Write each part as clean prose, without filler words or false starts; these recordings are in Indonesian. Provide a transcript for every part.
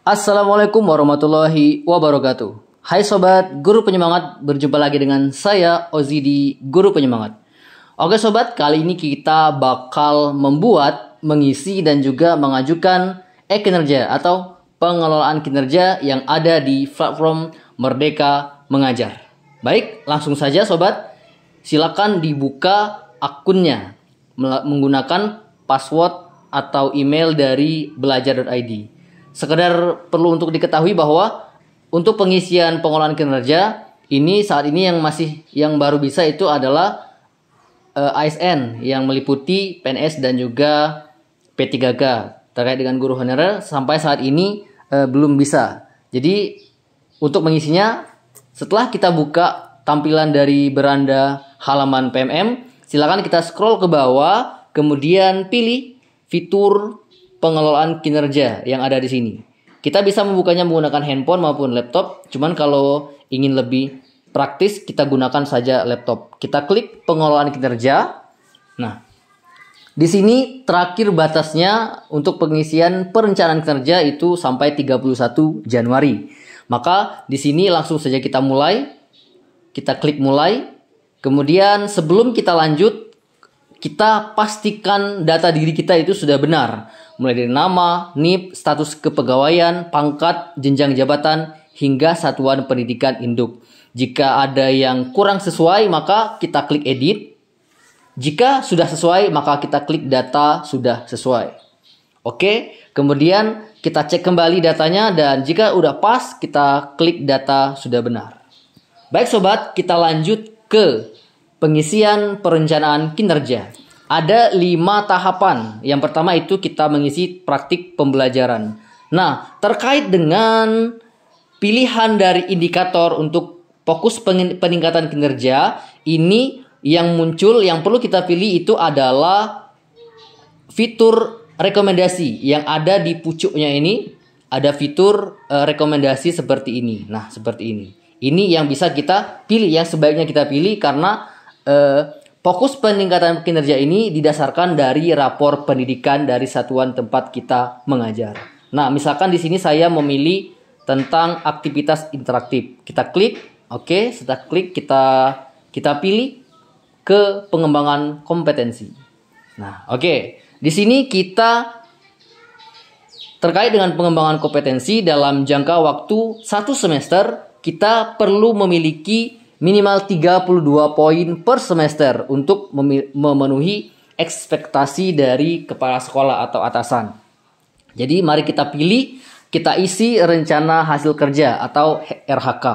Assalamualaikum warahmatullahi wabarakatuh. Hai sobat guru penyemangat, berjumpa lagi dengan saya Ozi di Guru Penyemangat. Oke sobat, kali ini kita bakal membuat, mengisi dan juga mengajukan e-kinerja atau pengelolaan kinerja yang ada di platform Merdeka Mengajar. Baik, langsung saja sobat, silakan dibuka akunnya menggunakan password atau email dari belajar.id. Sekedar perlu untuk diketahui bahwa untuk pengisian pengelolaan kinerja ini saat ini yang baru bisa itu adalah ASN yang meliputi PNS dan juga P3K. Terkait dengan guru honorer sampai saat ini belum bisa. Jadi untuk mengisinya, setelah kita buka tampilan dari beranda halaman PMM, silakan kita scroll ke bawah, kemudian pilih fitur pengelolaan kinerja yang ada di sini. Kita bisa membukanya menggunakan handphone maupun laptop. Cuman kalau ingin lebih praktis, kita gunakan saja laptop. Kita klik pengelolaan kinerja. Nah, di sini terakhir batasnya untuk pengisian perencanaan kinerja itu sampai 31 Januari. Maka di sini langsung saja kita mulai. Kita klik mulai. Kemudian sebelum kita lanjut, kita pastikan data diri kita itu sudah benar. Mulai dari nama, NIP, status kepegawaian, pangkat, jenjang jabatan, hingga satuan pendidikan induk. Jika ada yang kurang sesuai, maka kita klik edit. Jika sudah sesuai, maka kita klik data sudah sesuai. Oke, kemudian kita cek kembali datanya dan jika udah pas, kita klik data sudah benar. Baik sobat, kita lanjut ke pengisian perencanaan kinerja. Ada 5 tahapan. Yang pertama itu kita mengisi praktik pembelajaran. Nah, terkait dengan pilihan dari indikator untuk fokus peningkatan kinerja, ini yang muncul, yang perlu kita pilih itu adalah fitur rekomendasi. Yang ada di pucuknya ini, ada fitur rekomendasi seperti ini. Nah, seperti ini. Ini yang bisa kita pilih, yang sebaiknya kita pilih karena fokus peningkatan kinerja ini didasarkan dari rapor pendidikan dari satuan tempat kita mengajar. Nah, misalkan di sini saya memilih tentang aktivitas interaktif. Kita klik, oke. Setelah klik kita pilih ke pengembangan kompetensi. Nah, oke. Di sini kita terkait dengan pengembangan kompetensi dalam jangka waktu 1 semester, kita perlu memiliki minimal 32 poin per semester untuk memenuhi ekspektasi dari kepala sekolah atau atasan. Jadi mari kita pilih, kita isi rencana hasil kerja atau RHK.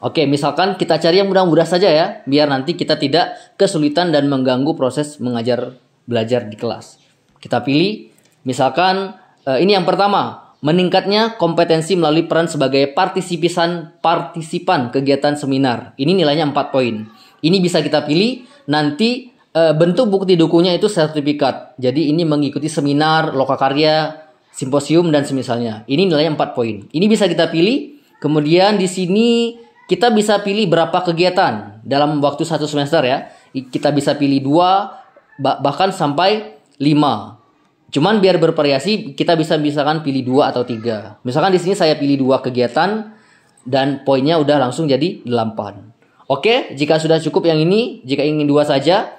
Oke, misalkan kita cari yang mudah-mudah saja ya, biar nanti kita tidak kesulitan dan mengganggu proses mengajar belajar di kelas. Kita pilih, misalkan ini yang pertama, meningkatnya kompetensi melalui peran sebagai partisipan kegiatan seminar. Ini nilainya 4 poin. Ini bisa kita pilih. Nanti bentuk bukti dukungnya itu sertifikat. Jadi ini mengikuti seminar, lokakarya, simposium dan semisalnya. Ini nilainya 4 poin. Ini bisa kita pilih. Kemudian di sini kita bisa pilih berapa kegiatan dalam waktu 1 semester ya. Kita bisa pilih 2 bahkan sampai 5. Cuman biar bervariasi, kita bisa misalkan pilih 2 atau 3. Misalkan di sini saya pilih 2 kegiatan dan poinnya udah langsung jadi 8. Oke, jika sudah cukup yang ini, jika ingin 2 saja,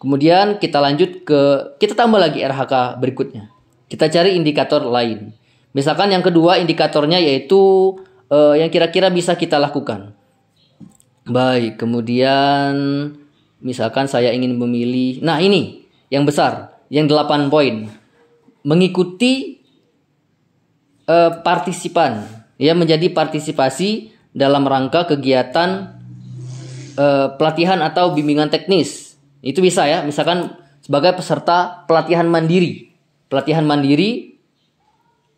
kemudian kita lanjut kita tambah lagi RHK berikutnya. Kita cari indikator lain. Misalkan yang kedua indikatornya yaitu yang kira-kira bisa kita lakukan. Baik, kemudian misalkan saya ingin memilih, nah ini yang besar, yang 8 poin. Mengikuti partisipan, ya, menjadi partisipasi dalam rangka kegiatan pelatihan atau bimbingan teknis. Itu bisa ya, misalkan sebagai peserta pelatihan mandiri. Pelatihan mandiri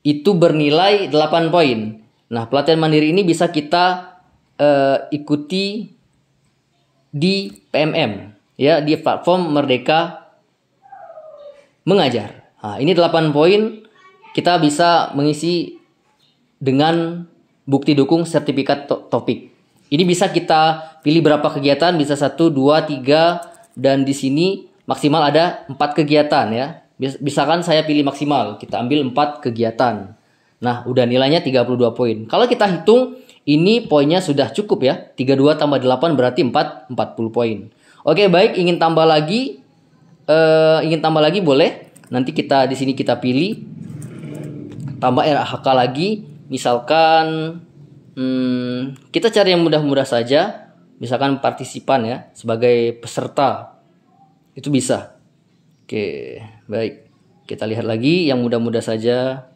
itu bernilai 8 poin. Nah, pelatihan mandiri ini bisa kita ikuti di PMM, ya, di platform Merdeka Mengajar. Nah, ini 8 poin kita bisa mengisi dengan bukti dukung sertifikat topik. Ini bisa kita pilih berapa kegiatan, bisa 1, 2, 3 dan di sini maksimal ada 4 kegiatan ya. Misalkan saya pilih maksimal, kita ambil 4 kegiatan. Nah, udah nilainya 32 poin. Kalau kita hitung, ini poinnya sudah cukup ya. 32 tambah 8 berarti 40 poin. Oke, baik, ingin tambah lagi boleh. Nanti kita di sini kita pilih tambah RHK lagi. Misalkan kita cari yang mudah-mudah saja. Misalkan partisipan ya, sebagai peserta. Itu bisa. Oke, baik. Kita lihat lagi yang mudah-mudah saja.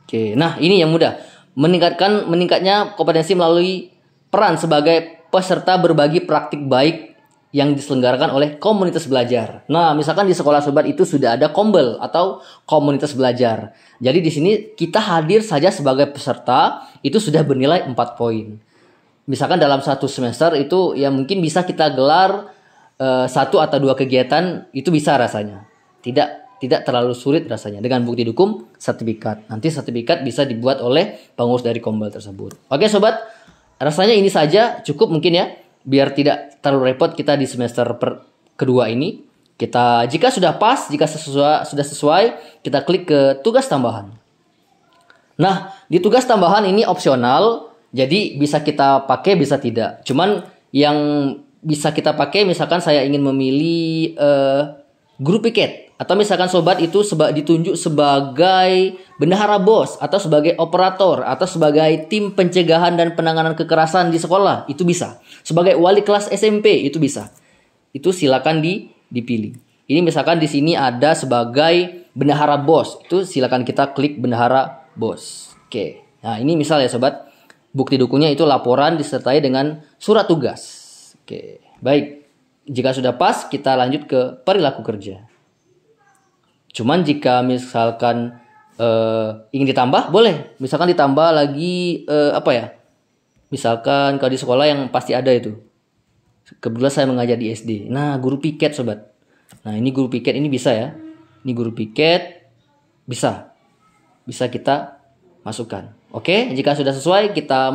Oke, nah ini yang mudah. Meningkatnya kompetensi melalui peran sebagai peserta berbagi praktik baik yang diselenggarakan oleh komunitas belajar. Nah, misalkan di sekolah sobat itu sudah ada kombel atau komunitas belajar. Jadi di sini kita hadir saja sebagai peserta itu sudah bernilai 4 poin. Misalkan dalam satu semester itu ya mungkin bisa kita gelar 1 atau 2 kegiatan, itu bisa rasanya. Tidak terlalu sulit rasanya. Dengan bukti dukung sertifikat. Nanti sertifikat bisa dibuat oleh pengurus dari kombel tersebut. Oke sobat, rasanya ini saja cukup mungkin ya. Biar tidak terlalu repot kita di semester kedua ini. Kita jika sudah pas, jika sudah sesuai, kita klik ke tugas tambahan. Nah, di tugas tambahan ini opsional, jadi bisa kita pakai, bisa tidak. Cuman yang bisa kita pakai, misalkan saya ingin memilih guru piket, atau misalkan sobat itu ditunjuk sebagai bendahara BOS, atau sebagai operator, atau sebagai tim pencegahan dan penanganan kekerasan di sekolah, itu bisa. Sebagai wali kelas SMP, itu bisa. Itu silakan dipilih. Ini misalkan di sini ada sebagai bendahara BOS, itu silakan kita klik bendahara BOS. Oke, nah ini misal ya sobat, bukti dukungnya itu laporan disertai dengan surat tugas. Oke, baik. Jika sudah pas, kita lanjut ke perilaku kerja. Cuman jika misalkan ingin ditambah, boleh. Misalkan ditambah lagi misalkan kalau di sekolah yang pasti ada itu. Kebetulan saya mengajar di SD. Nah, guru piket sobat. Nah, ini guru piket ini bisa ya. Ini guru piket bisa kita masukkan. Oke, jika sudah sesuai kita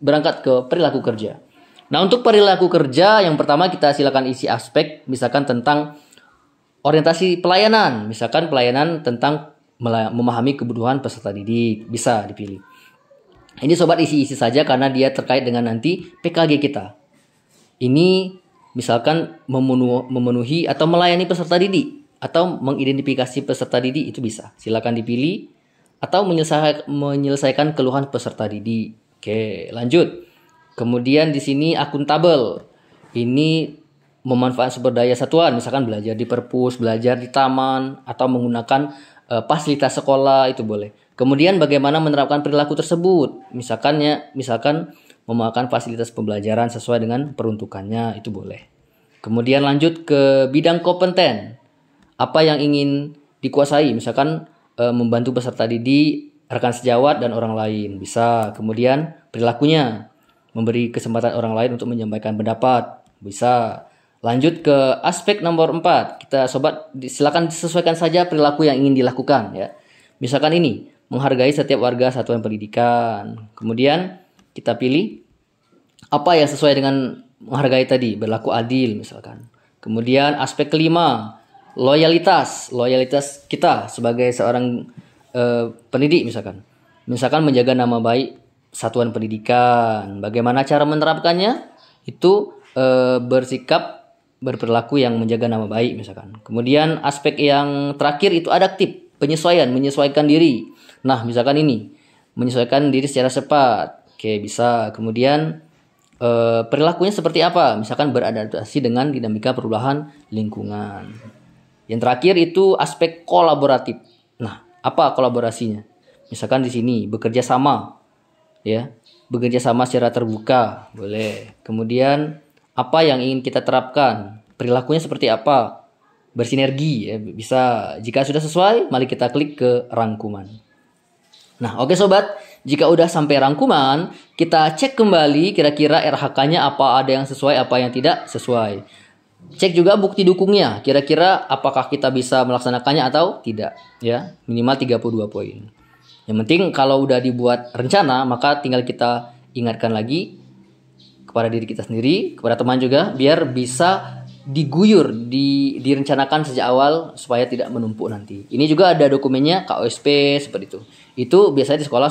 berangkat ke perilaku kerja. Nah, untuk perilaku kerja yang pertama kita silakan isi aspek misalkan tentang orientasi pelayanan, misalkan pelayanan tentang memahami kebutuhan peserta didik, bisa dipilih. Ini sobat isi-isi saja karena dia terkait dengan nanti PKG kita. Ini misalkan memenuhi atau melayani peserta didik atau mengidentifikasi peserta didik, itu bisa. Silakan dipilih atau menyelesaikan keluhan peserta didik. Oke, lanjut. Kemudian di sini akuntabel. Ini memanfaatkan sumber daya satuan, misalkan belajar di perpus, belajar di taman, atau menggunakan fasilitas sekolah, itu boleh. Kemudian bagaimana menerapkan perilaku tersebut, misalkan memakan fasilitas pembelajaran sesuai dengan peruntukannya, itu boleh. Kemudian lanjut ke bidang kompeten, apa yang ingin dikuasai, misalkan membantu peserta didik, rekan sejawat, dan orang lain, bisa. Kemudian perilakunya, memberi kesempatan orang lain untuk menyampaikan pendapat, bisa. Lanjut ke aspek nomor 4. Kita sobat silakan disesuaikan saja perilaku yang ingin dilakukan ya. Misalkan ini, menghargai setiap warga satuan pendidikan. Kemudian kita pilih apa yang sesuai dengan menghargai tadi, berlaku adil misalkan. Kemudian aspek kelima, loyalitas kita sebagai seorang pendidik misalkan. Misalkan menjaga nama baik satuan pendidikan. Bagaimana cara menerapkannya? Itu berperilaku yang menjaga nama baik misalkan. Kemudian aspek yang terakhir itu adaptif, menyesuaikan diri. Nah, misalkan ini, menyesuaikan diri secara cepat. Oke, bisa. Kemudian perilakunya seperti apa? Misalkan beradaptasi dengan dinamika perubahan lingkungan. Yang terakhir itu aspek kolaboratif. Nah, apa kolaborasinya? Misalkan di sini bekerja sama. Ya, bekerja sama secara terbuka, boleh. Kemudian apa yang ingin kita terapkan, perilakunya seperti apa, bersinergi, ya, bisa. Jika sudah sesuai, mari kita klik ke rangkuman. Nah, oke sobat, jika udah sampai rangkuman, kita cek kembali kira-kira RHK-nya apa ada yang sesuai, apa yang tidak sesuai. Cek juga bukti dukungnya, kira-kira apakah kita bisa melaksanakannya atau tidak, ya. Minimal 32 poin. Yang penting kalau udah dibuat rencana, maka tinggal kita ingatkan lagi kepada diri kita sendiri, kepada teman juga, biar bisa diguyur, direncanakan sejak awal supaya tidak menumpuk nanti. Ini juga ada dokumennya KOSP seperti itu. Itu biasanya di sekolah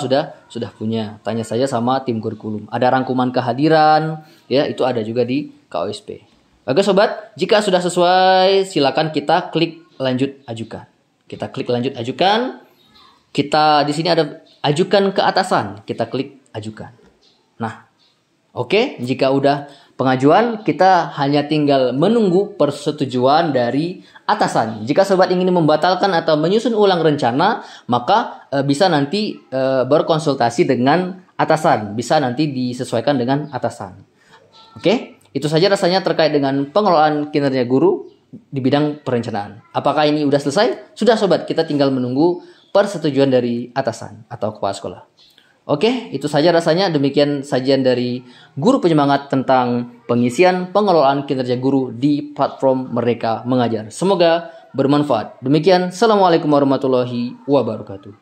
sudah punya. Tanya saja sama tim kurikulum. Ada rangkuman kehadiran, ya itu ada juga di KOSP. Oke sobat, jika sudah sesuai silakan kita klik lanjut ajukan. Kita klik lanjut ajukan. Kita di sini ada ajukan ke atasan. Kita klik ajukan. Nah, oke, jika udah pengajuan, kita hanya tinggal menunggu persetujuan dari atasan. Jika sobat ingin membatalkan atau menyusun ulang rencana, maka bisa nanti berkonsultasi dengan atasan. Bisa nanti disesuaikan dengan atasan. Oke, itu saja rasanya terkait dengan pengelolaan kinerja guru di bidang perencanaan. Apakah ini sudah selesai? Sudah sobat, kita tinggal menunggu persetujuan dari atasan atau kepala sekolah. Oke, itu saja rasanya. Demikian sajian dari Guru Penyemangat tentang pengisian pengelolaan kinerja guru di platform Merdeka Mengajar. Semoga bermanfaat. Demikian, Assalamualaikum warahmatullahi wabarakatuh.